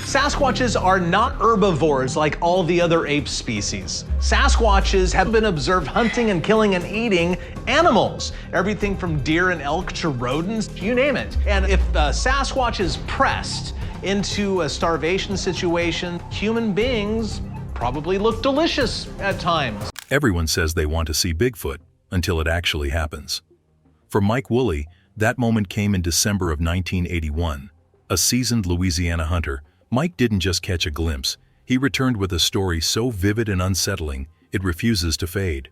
Sasquatches are not herbivores like all the other ape species. Sasquatches have been observed hunting and killing and eating animals. Everything from deer and elk to rodents, you name it. And if the Sasquatch is pressed into a starvation situation, human beings probably look delicious at times. Everyone says they want to see Bigfoot until it actually happens. For Mike Wooley, that moment came in December of 1981. A seasoned Louisiana hunter, Mike didn't just catch a glimpse. He returned with a story so vivid and unsettling, it refuses to fade.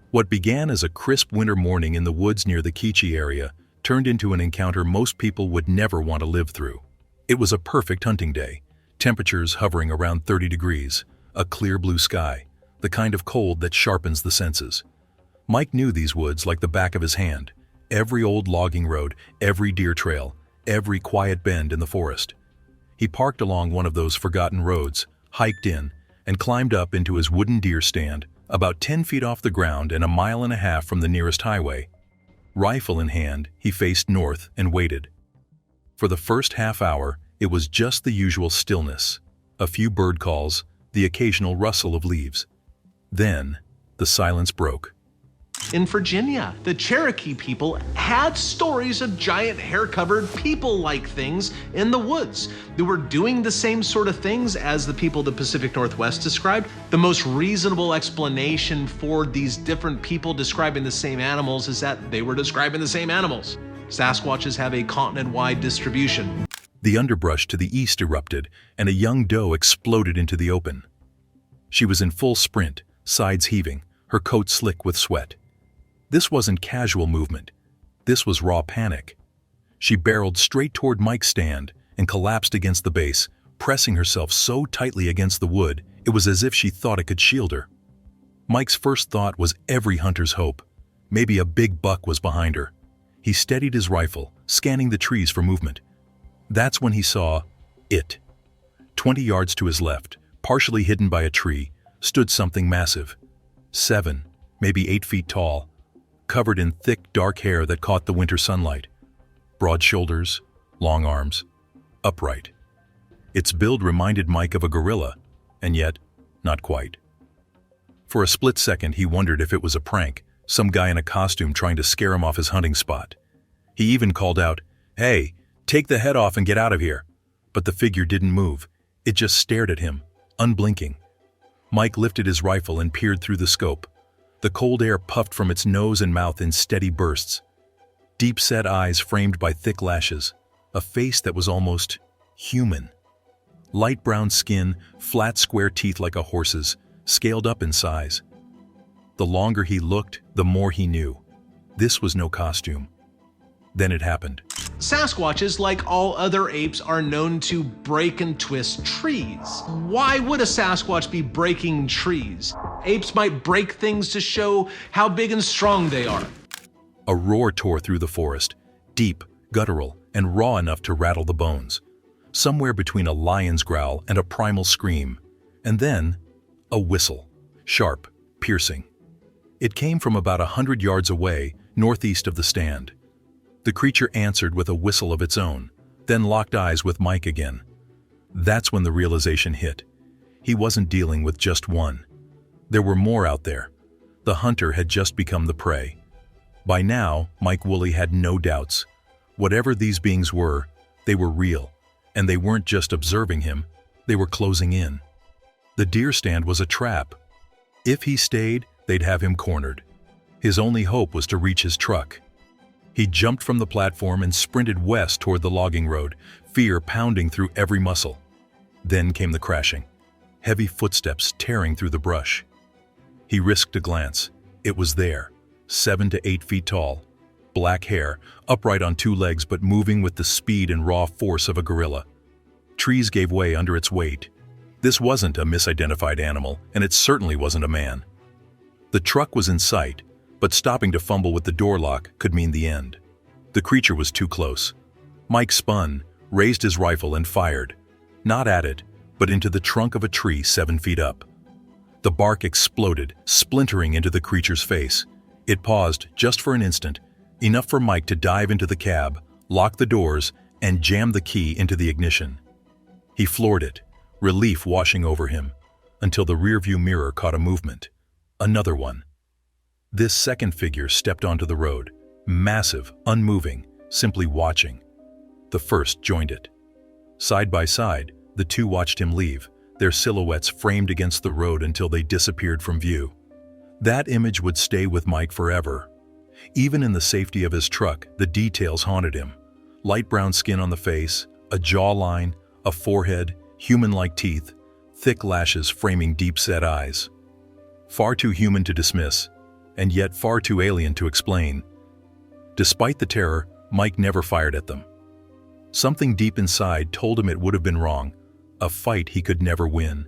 What began as a crisp winter morning in the woods near the Keechee area turned into an encounter most people would never want to live through. It was a perfect hunting day, temperatures hovering around 30 degrees, a clear blue sky, the kind of cold that sharpens the senses. Mike knew these woods like the back of his hand. Every old logging road, every deer trail, every quiet bend in the forest. He parked along one of those forgotten roads, hiked in, and climbed up into his wooden deer stand, about 10 feet off the ground and a mile and a half from the nearest highway. Rifle in hand, he faced north and waited. For the first half hour, it was just the usual stillness, a few bird calls, the occasional rustle of leaves. Then, the silence broke. In Virginia, the Cherokee people had stories of giant hair-covered people-like things in the woods. They were doing the same sort of things as the people of the Pacific Northwest described. The most reasonable explanation for these different people describing the same animals is that they were describing the same animals. Sasquatches have a continent-wide distribution. The underbrush to the east erupted, and a young doe exploded into the open. She was in full sprint, sides heaving, her coat slick with sweat. This wasn't casual movement. This was raw panic. She barreled straight toward Mike's stand and collapsed against the base, pressing herself so tightly against the wood, it was as if she thought it could shield her. Mike's first thought was every hunter's hope. Maybe a big buck was behind her. He steadied his rifle, scanning the trees for movement. That's when he saw it. 20 yards to his left, partially hidden by a tree, stood something massive. 7, maybe 8 feet tall, covered in thick, dark hair that caught the winter sunlight. Broad shoulders, long arms, upright. Its build reminded Mike of a gorilla, and yet, not quite. For a split second, he wondered if it was a prank, some guy in a costume trying to scare him off his hunting spot. He even called out, "Hey, take the head off and get out of here." But the figure didn't move. It just stared at him, unblinking. Mike lifted his rifle and peered through the scope. The cold air puffed from its nose and mouth in steady bursts. Deep-set eyes framed by thick lashes, a face that was almost human. Light brown skin, flat square teeth like a horse's, scaled up in size. The longer he looked, the more he knew. This was no costume. Then it happened. Sasquatches, like all other apes, are known to break and twist trees. Why would a Sasquatch be breaking trees? Apes might break things to show how big and strong they are. A roar tore through the forest, deep, guttural, and raw enough to rattle the bones. Somewhere between a lion's growl and a primal scream. And then, a whistle, sharp, piercing. It came from about 100 yards away, northeast of the stand. The creature answered with a whistle of its own, then locked eyes with Mike again. That's when the realization hit. He wasn't dealing with just one. There were more out there. The hunter had just become the prey. By now, Mike Wooley had no doubts. Whatever these beings were, they were real, and they weren't just observing him, they were closing in. The deer stand was a trap. If he stayed, they'd have him cornered. His only hope was to reach his truck. He jumped from the platform and sprinted west toward the logging road, fear pounding through every muscle. Then came the crashing, heavy footsteps tearing through the brush. He risked a glance. It was there, 7 to 8 feet tall, black hair, upright on 2 legs but moving with the speed and raw force of a gorilla. Trees gave way under its weight. This wasn't a misidentified animal, and it certainly wasn't a man. The truck was in sight, but stopping to fumble with the door lock could mean the end. The creature was too close. Mike spun, raised his rifle and fired. Not at it, but into the trunk of a tree 7 feet up. The bark exploded, splintering into the creature's face. It paused just for an instant, enough for Mike to dive into the cab, lock the doors, and jam the key into the ignition. He floored it, relief washing over him, until the rearview mirror caught a movement. Another one. This second figure stepped onto the road, massive, unmoving, simply watching. The first joined it. Side by side, the two watched him leave, their silhouettes framed against the road until they disappeared from view. That image would stay with Mike forever. Even in the safety of his truck, the details haunted him. Light brown skin on the face, a jawline, a forehead, human-like teeth, thick lashes framing deep-set eyes. Far too human to dismiss, and yet far too alien to explain. Despite the terror, Mike never fired at them. Something deep inside told him it would have been wrong, a fight he could never win.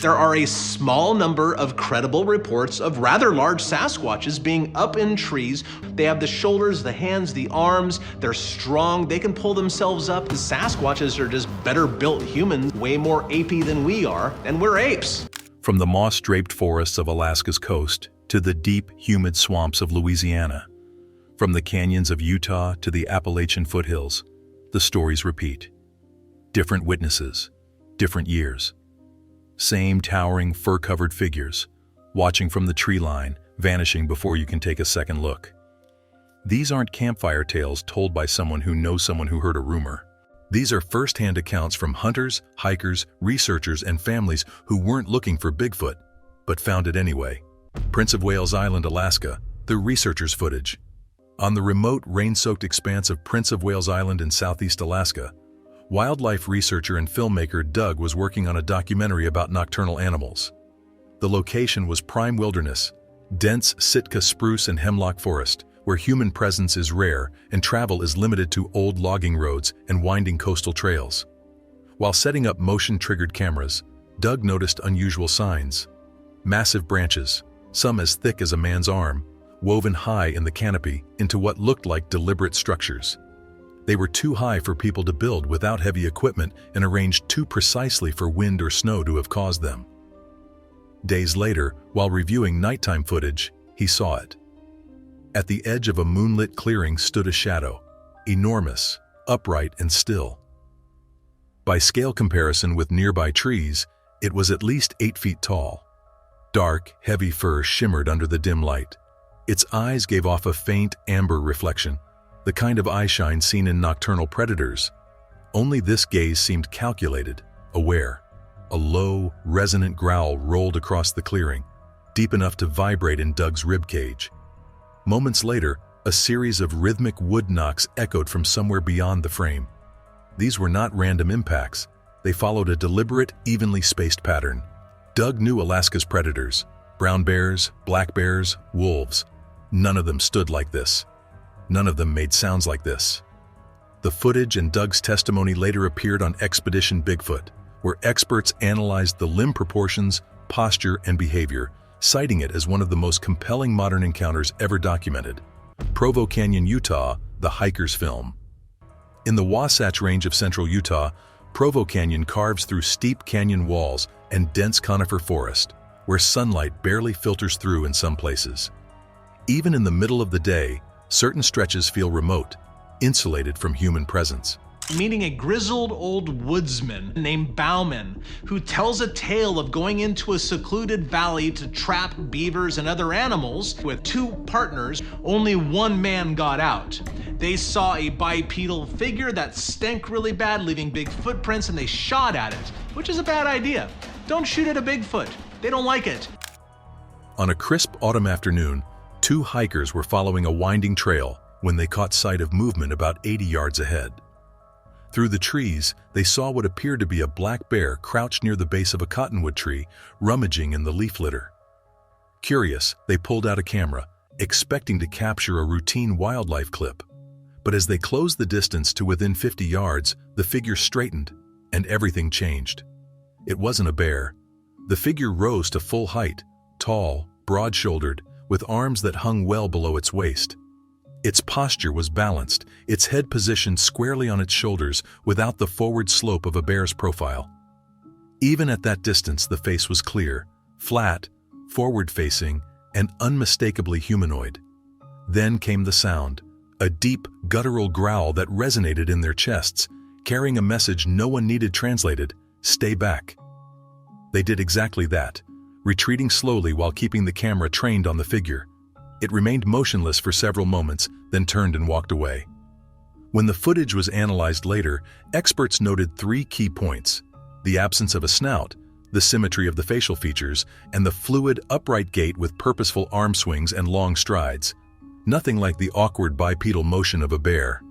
There are a small number of credible reports of rather large Sasquatches being up in trees. They have the shoulders, the hands, the arms. They're strong. They can pull themselves up. The Sasquatches are just better built humans, way more apey than we are, and we're apes. From the moss-draped forests of Alaska's coast to the deep, humid swamps of Louisiana, from the canyons of Utah to the Appalachian foothills, the stories repeat. Different witnesses, different years. Same towering, fur-covered figures, watching from the tree line, vanishing before you can take a second look. These aren't campfire tales told by someone who knows someone who heard a rumor. These are first-hand accounts from hunters, hikers, researchers, and families who weren't looking for Bigfoot, but found it anyway. Prince of Wales Island, Alaska, the researchers' footage. On the remote, rain-soaked expanse of Prince of Wales Island in southeast Alaska, wildlife researcher and filmmaker Doug was working on a documentary about nocturnal animals. The location was prime wilderness, dense Sitka spruce and hemlock forest, where human presence is rare and travel is limited to old logging roads and winding coastal trails. While setting up motion-triggered cameras, Doug noticed unusual signs. Massive branches, some as thick as a man's arm, woven high in the canopy into what looked like deliberate structures. They were too high for people to build without heavy equipment and arranged too precisely for wind or snow to have caused them. Days later, while reviewing nighttime footage, he saw it. At the edge of a moonlit clearing stood a shadow, enormous, upright, and still. By scale comparison with nearby trees, it was at least 8 feet tall. Dark, heavy fur shimmered under the dim light. Its eyes gave off a faint amber reflection, the kind of eyeshine seen in nocturnal predators. Only this gaze seemed calculated, aware. A low, resonant growl rolled across the clearing, deep enough to vibrate in Doug's ribcage. Moments later, a series of rhythmic wood knocks echoed from somewhere beyond the frame. These were not random impacts. They followed a deliberate, evenly spaced pattern. Doug knew Alaska's predators: brown bears, black bears, wolves. None of them stood like this. None of them made sounds like this. The footage and Doug's testimony later appeared on Expedition Bigfoot, where experts analyzed the limb proportions, posture, and behavior, citing it as one of the most compelling modern encounters ever documented. Provo Canyon, Utah, the hiker's film. In the Wasatch Range of central Utah, Provo Canyon carves through steep canyon walls and dense conifer forest, where sunlight barely filters through in some places. Even in the middle of the day, certain stretches feel remote, insulated from human presence. Meeting a grizzled old woodsman named Bauman, who tells a tale of going into a secluded valley to trap beavers and other animals. With 2 partners, only one man got out. They saw a bipedal figure that stank really bad, leaving big footprints, and they shot at it, which is a bad idea. Don't shoot at a Bigfoot. They don't like it. On a crisp autumn afternoon, 2 hikers were following a winding trail when they caught sight of movement about 80 yards ahead. Through the trees, they saw what appeared to be a black bear crouched near the base of a cottonwood tree, rummaging in the leaf litter. Curious, they pulled out a camera, expecting to capture a routine wildlife clip. But as they closed the distance to within 50 yards, the figure straightened, and everything changed. It wasn't a bear. The figure rose to full height, tall, broad-shouldered, with arms that hung well below its waist. Its posture was balanced, its head positioned squarely on its shoulders without the forward slope of a bear's profile. Even at that distance, the face was clear, flat, forward-facing, and unmistakably humanoid. Then came the sound, a deep, guttural growl that resonated in their chests, carrying a message no one needed translated: "Stay back." They did exactly that, retreating slowly while keeping the camera trained on the figure. It remained motionless for several moments, then turned and walked away. When the footage was analyzed later, experts noted 3 key points: the absence of a snout, the symmetry of the facial features, and the fluid, upright gait with purposeful arm swings and long strides. Nothing like the awkward bipedal motion of a bear.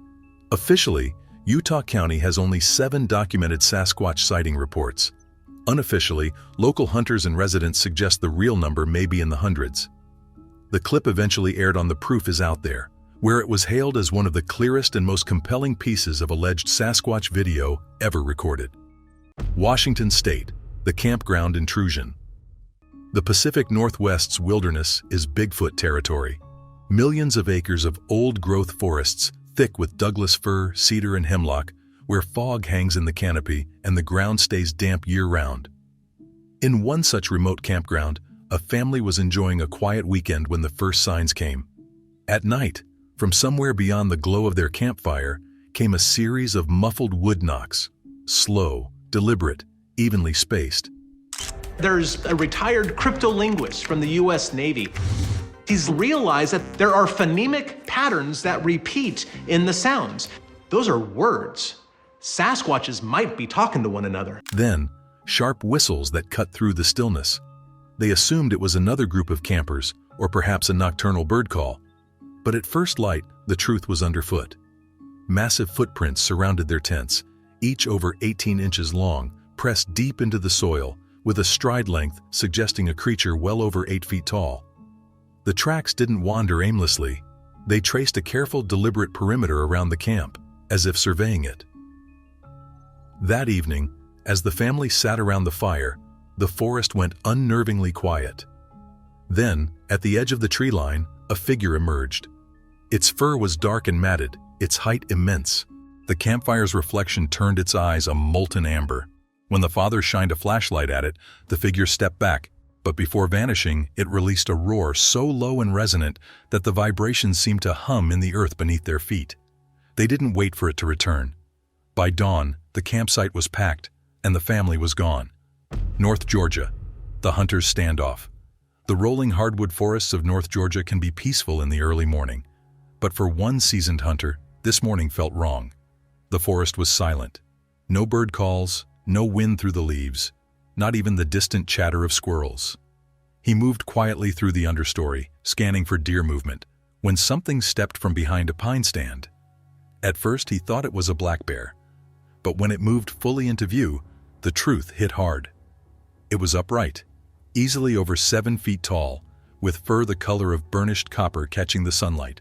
Officially, Utah County has only 7 documented Sasquatch sighting reports. Unofficially, local hunters and residents suggest the real number may be in the hundreds. The clip eventually aired on The Proof Is Out There, where it was hailed as one of the clearest and most compelling pieces of alleged Sasquatch video ever recorded. Washington State, the campground intrusion. The Pacific Northwest's wilderness is Bigfoot territory. Millions of acres of old-growth forests, thick with Douglas fir, cedar, and hemlock, where fog hangs in the canopy and the ground stays damp year-round. In one such remote campground, a family was enjoying a quiet weekend when the first signs came. At night, from somewhere beyond the glow of their campfire, came a series of muffled wood knocks, slow, deliberate, evenly spaced. There's a retired cryptolinguist from the US Navy. He's realized that there are phonemic patterns that repeat in the sounds. Those are words. Sasquatches might be talking to one another. Then, sharp whistles that cut through the stillness. They assumed it was another group of campers, or perhaps a nocturnal bird call. But at first light, the truth was underfoot. Massive footprints surrounded their tents, each over 18 inches long, pressed deep into the soil, with a stride length suggesting a creature well over 8 feet tall. The tracks didn't wander aimlessly. They traced a careful, deliberate perimeter around the camp, as if surveying it. That evening, as the family sat around the fire, the forest went unnervingly quiet. Then, at the edge of the tree line, a figure emerged. Its fur was dark and matted, its height immense. The campfire's reflection turned its eyes a molten amber. When the father shined a flashlight at it, the figure stepped back, but before vanishing, it released a roar so low and resonant that the vibrations seemed to hum in the earth beneath their feet. They didn't wait for it to return. By dawn, the campsite was packed, and the family was gone. North Georgia, the hunter's standoff. The rolling hardwood forests of North Georgia can be peaceful in the early morning, but for one seasoned hunter, this morning felt wrong. The forest was silent. No bird calls, no wind through the leaves, not even the distant chatter of squirrels. He moved quietly through the understory, scanning for deer movement, when something stepped from behind a pine stand. At first, he thought it was a black bear, but when it moved fully into view, the truth hit hard. It was upright, easily over 7 feet tall, with fur the color of burnished copper catching the sunlight.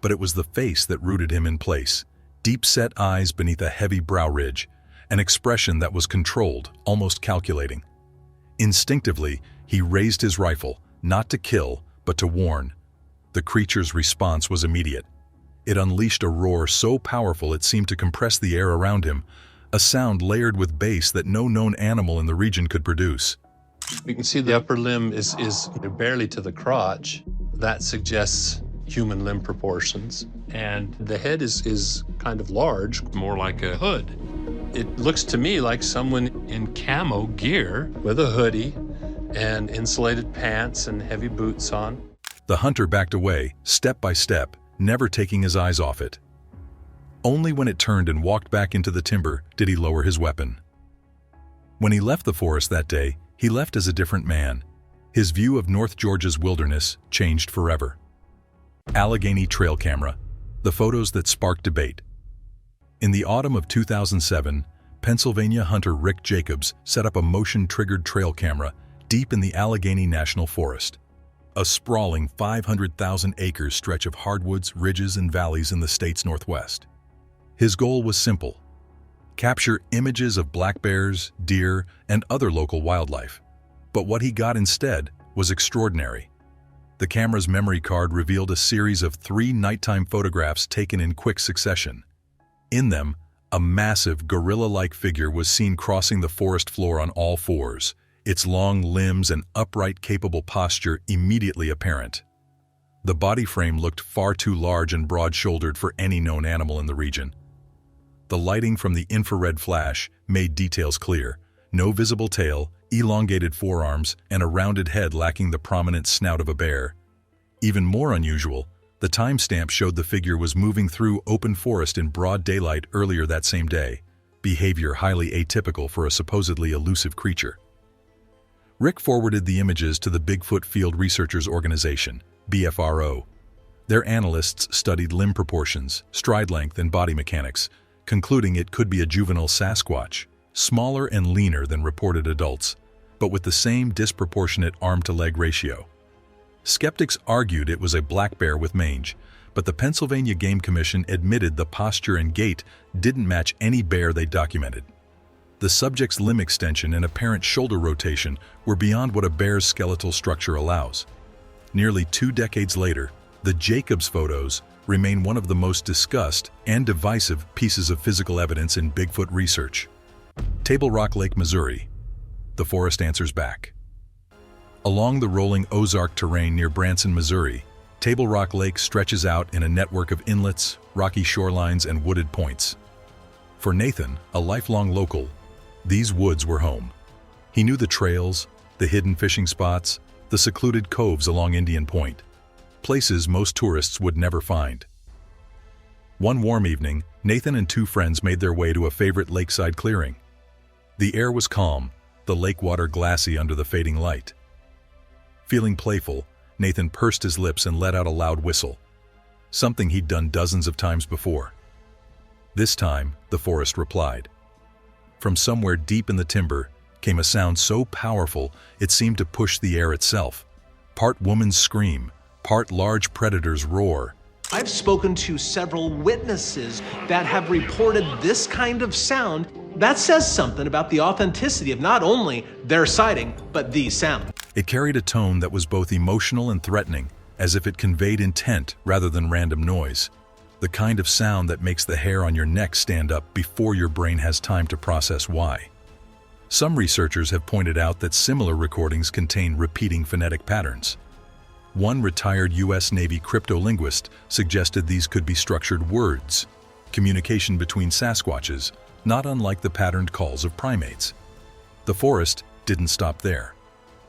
But it was the face that rooted him in place, deep-set eyes beneath a heavy brow ridge, an expression that was controlled, almost calculating. Instinctively, he raised his rifle, not to kill, but to warn. The creature's response was immediate. It unleashed a roar so powerful it seemed to compress the air around him, a sound layered with bass that no known animal in the region could produce. We can see the upper limb is barely to the crotch. That suggests human limb proportions. And the head is kind of large, more like a hood. It looks to me like someone in camo gear with a hoodie and insulated pants and heavy boots on. The hunter backed away, step by step, never taking his eyes off it. Only when it turned and walked back into the timber did he lower his weapon. When he left the forest that day, he left as a different man. His view of North Georgia's wilderness changed forever. Allegheny Trail Camera, the photos that sparked debate. In the autumn of 2007, Pennsylvania hunter Rick Jacobs set up a motion-triggered trail camera deep in the Allegheny National Forest, a sprawling 500,000-acre stretch of hardwoods, ridges, and valleys in the state's northwest. His goal was simple: capture images of black bears, deer, and other local wildlife. But what he got instead was extraordinary. The camera's memory card revealed a series of 3 nighttime photographs taken in quick succession. In them, a massive gorilla-like figure was seen crossing the forest floor on all fours, its long limbs and upright, capable posture immediately apparent. The body frame looked far too large and broad-shouldered for any known animal in the region. The lighting from the infrared flash made details clear, No visible tail, elongated forearms, and a rounded head lacking the prominent snout of a bear. Even more unusual, the timestamp showed the figure was moving through open forest in broad daylight earlier that same day, behavior highly atypical for a supposedly elusive creature. Rick forwarded the images to the Bigfoot Field Researchers Organization, BFRO. Their analysts studied limb proportions, stride length, and body mechanics, concluding it could be a juvenile Sasquatch, smaller and leaner than reported adults, but with the same disproportionate arm-to-leg ratio. Skeptics argued it was a black bear with mange, but the Pennsylvania Game Commission admitted the posture and gait didn't match any bear they documented. The subject's limb extension and apparent shoulder rotation were beyond what a bear's skeletal structure allows. Nearly 2 decades later, the Jacobs photos remain one of the most discussed and divisive pieces of physical evidence in Bigfoot research. Table Rock Lake, Missouri. The forest answers back. Along the rolling Ozark terrain near Branson, Missouri, Table Rock Lake stretches out in a network of inlets, rocky shorelines, and wooded points. For Nathan, a lifelong local, these woods were home. He knew the trails, the hidden fishing spots, the secluded coves along Indian Point, places most tourists would never find. One warm evening, Nathan and 2 friends made their way to a favorite lakeside clearing. The air was calm, the lake water glassy under the fading light. Feeling playful, Nathan pursed his lips and let out a loud whistle, something he'd done dozens of times before. This time, the forest replied. From somewhere deep in the timber came a sound so powerful it seemed to push the air itself. Part woman's scream, part large predator's roar. I've spoken to several witnesses that have reported this kind of sound. That says something about the authenticity of not only their sighting, but the sound. It carried a tone that was both emotional and threatening, as if it conveyed intent rather than random noise. The kind of sound that makes the hair on your neck stand up before your brain has time to process why. Some researchers have pointed out that similar recordings contain repeating phonetic patterns. One retired U.S. Navy cryptolinguist suggested these could be structured words, communication between Sasquatches, not unlike the patterned calls of primates. The forest didn't stop there.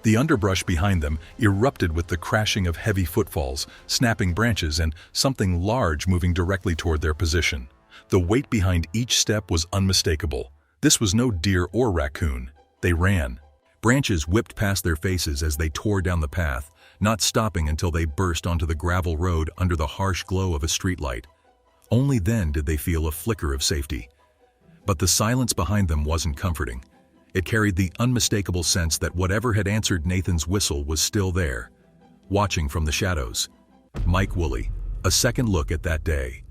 The underbrush behind them erupted with the crashing of heavy footfalls, snapping branches, and something large moving directly toward their position. The weight behind each step was unmistakable. This was no deer or raccoon. They ran. Branches whipped past their faces as they tore down the path, not stopping until they burst onto the gravel road under the harsh glow of a streetlight. Only then did they feel a flicker of safety. But the silence behind them wasn't comforting. It carried the unmistakable sense that whatever had answered Nathan's whistle was still there, watching from the shadows. Mike Wooley, a second look at that day.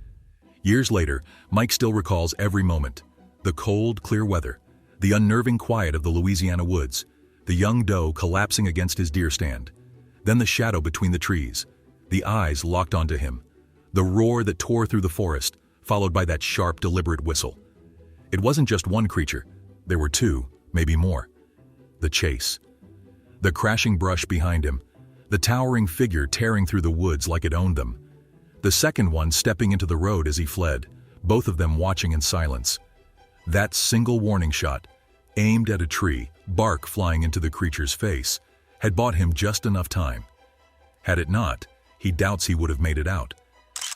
Years later, Mike still recalls every moment. The cold, clear weather, the unnerving quiet of the Louisiana woods, the young doe collapsing against his deer stand, then the shadow between the trees, the eyes locked onto him, the roar that tore through the forest, followed by that sharp, deliberate whistle. It wasn't just one creature. There were 2, maybe more. The chase. The crashing brush behind him, the towering figure tearing through the woods like it owned them. The second one stepping into the road as he fled, both of them watching in silence. That single warning shot, aimed at a tree, bark flying into the creature's face, had bought him just enough time. Had it not, he doubts he would have made it out.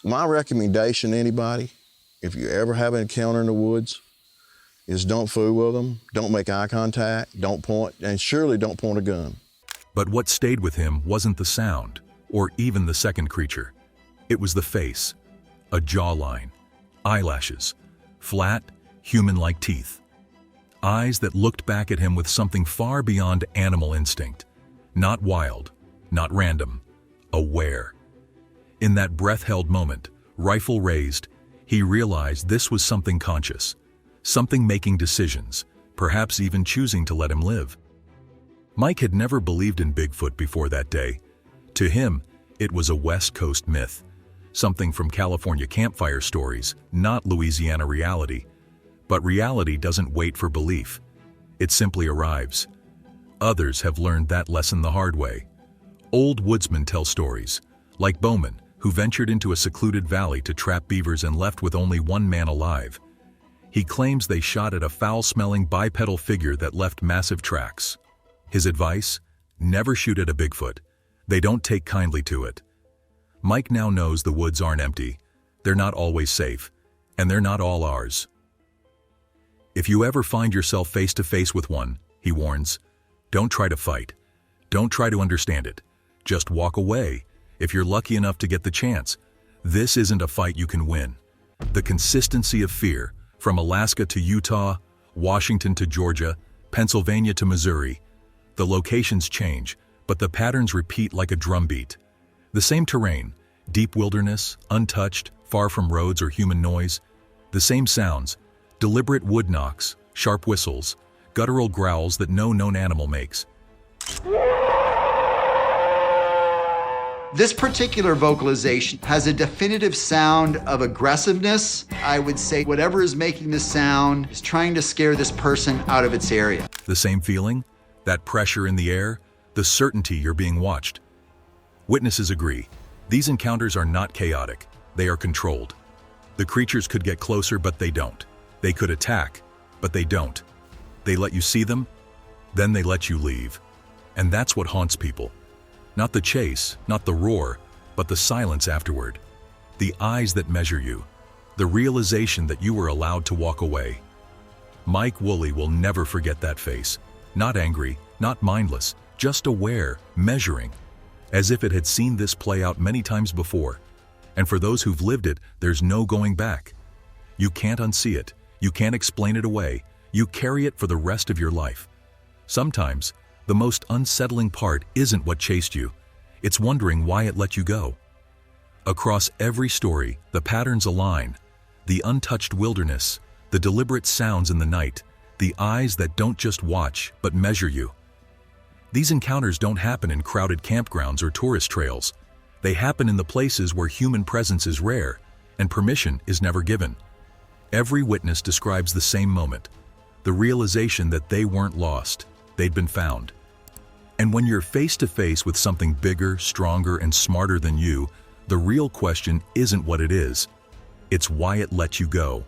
My recommendation to anybody, if you ever have an encounter in the woods, is don't fool with them, don't make eye contact, don't point, and surely don't point a gun. But what stayed with him wasn't the sound, or even the second creature. It was the face, a jawline, eyelashes, flat, human-like teeth. Eyes that looked back at him with something far beyond animal instinct. Not wild, not random, aware. In that breath-held moment, rifle raised, he realized this was something conscious, something making decisions, perhaps even choosing to let him live. Mike had never believed in Bigfoot before that day. To him, it was a West Coast myth, something from California campfire stories, not Louisiana reality. But reality doesn't wait for belief. It simply arrives. Others have learned that lesson the hard way. Old woodsmen tell stories, like Bowman, who ventured into a secluded valley to trap beavers and left with only one man alive. He claims they shot at a foul-smelling bipedal figure that left massive tracks. His advice? Never shoot at a Bigfoot. They don't take kindly to it. Mike now knows the woods aren't empty. They're not always safe, and they're not all ours. If you ever find yourself face to face with one, he warns, don't try to fight. Don't try to understand it. Just walk away, if you're lucky enough to get the chance. This isn't a fight you can win. The consistency of fear, from Alaska to Utah, Washington to Georgia, Pennsylvania to Missouri, the locations change, but the patterns repeat like a drumbeat. The same terrain, deep wilderness, untouched, far from roads or human noise. The same sounds, deliberate wood knocks, sharp whistles, guttural growls that no known animal makes. This particular vocalization has a definitive sound of aggressiveness. I would say whatever is making this sound is trying to scare this person out of its area. The same feeling? That pressure in the air? The certainty you're being watched? Witnesses agree. These encounters are not chaotic. They are controlled. The creatures could get closer, but they don't. They could attack, but they don't. They let you see them, then they let you leave. And that's what haunts people. Not the chase, not the roar, but the silence afterward. The eyes that measure you. The realization that you were allowed to walk away. Mike Wooley will never forget that face. Not angry, not mindless, just aware, measuring, as if it had seen this play out many times before. And for those who've lived it, there's no going back. You can't unsee it. You can't explain it away. You carry it for the rest of your life. Sometimes, the most unsettling part isn't what chased you. It's wondering why it let you go. Across every story, the patterns align. The untouched wilderness, the deliberate sounds in the night, the eyes that don't just watch, but measure you. These encounters don't happen in crowded campgrounds or tourist trails. They happen in the places where human presence is rare and permission is never given. Every witness describes the same moment, the realization that they weren't lost, they'd been found. And when you're face to face with something bigger, stronger, and smarter than you, the real question isn't what it is, it's why it let you go.